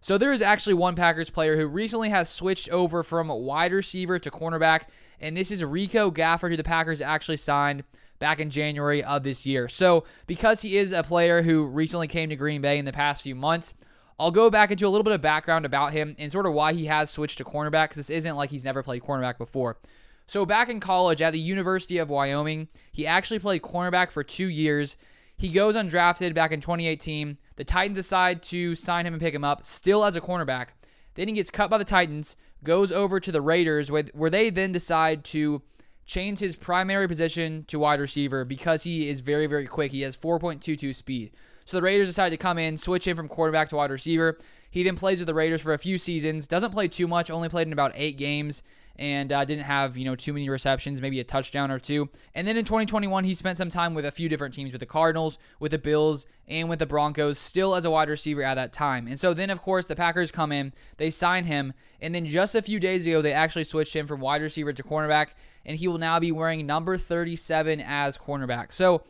So there is actually one Packers player who recently has switched over from wide receiver to cornerback, and this is Rico Gafford, who the Packers actually signed back in January of this year. So because he is a player who recently came to Green Bay in the past few months, I'll go back into a little bit of background about him and sort of why he has switched to cornerback, because this isn't like he's never played cornerback before. So back in college at the University of Wyoming, he actually played cornerback for 2 years. He goes undrafted back in 2018. The Titans decide to sign him and pick him up, still as a cornerback. Then he gets cut by the Titans, goes over to the Raiders, where they then decide to change his primary position to wide receiver because he is very, very quick. He has 4.22 speed. So the Raiders decide to come in, switch him from quarterback to wide receiver. He then plays with the Raiders for a few seasons, doesn't play too much, only played in about 8 games, and didn't have too many receptions, maybe a touchdown or two. And then in 2021, he spent some time with a few different teams, with the Cardinals, with the Bills, and with the Broncos, still as a wide receiver at that time. And so then, of course, the Packers come in, they sign him, and then just a few days ago, they actually switched him from wide receiver to cornerback, and he will now be wearing number 37 as cornerback. So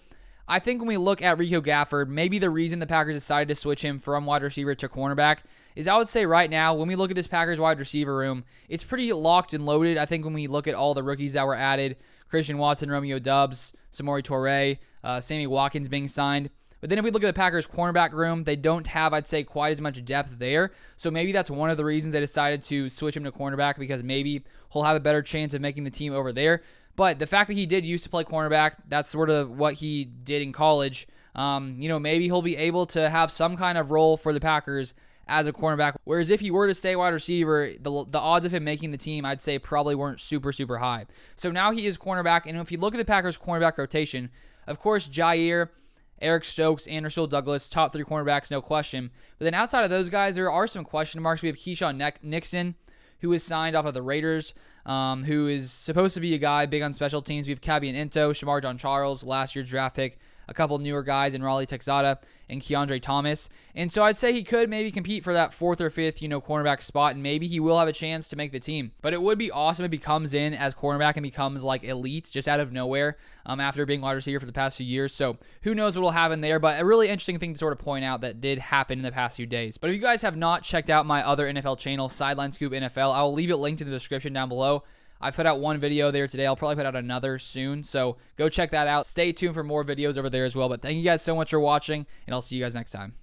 I think when we look at Rico Gafford, maybe the reason the Packers decided to switch him from wide receiver to cornerback is, I would say right now, when we look at this Packers wide receiver room, it's pretty locked and loaded. I think when we look at all the rookies that were added, Christian Watson, Romeo Doubs, Samori Toure, Sammy Watkins being signed. But then if we look at the Packers cornerback room, they don't have, I'd say, quite as much depth there. So maybe that's one of the reasons they decided to switch him to cornerback, because maybe he'll have a better chance of making the team over there. But the fact that he did used to play cornerback, that's sort of what he did in college. Maybe he'll be able to have some kind of role for the Packers as a cornerback. Whereas if he were to stay wide receiver, the odds of him making the team, I'd say, probably weren't super, super high. So now he is cornerback. And if you look at the Packers cornerback rotation, of course, Jair, Eric Stokes, and Rasul Douglas, top 3 cornerbacks, no question. But then outside of those guys, there are some question marks. We have Keyshawn Nixon, who is signed off of the Raiders, who is supposed to be a guy big on special teams. We have Kabian Ento, Shamar John-Charles, last year's draft pick, a couple newer guys in Raleigh Texada and Keandre Thomas. And so I'd say he could maybe compete for that 4th or 5th, cornerback spot, and maybe he will have a chance to make the team. But it would be awesome if he comes in as cornerback and becomes like elite just out of nowhere after being wide receiver for the past few years. So who knows what will happen there, but a really interesting thing to sort of point out that did happen in the past few days. But if you guys have not checked out my other NFL channel, Sideline Scoop NFL, I will leave it linked in the description down below. I put out one video there today. I'll probably put out another soon. So go check that out. Stay tuned for more videos over there as well. But thank you guys so much for watching, and I'll see you guys next time.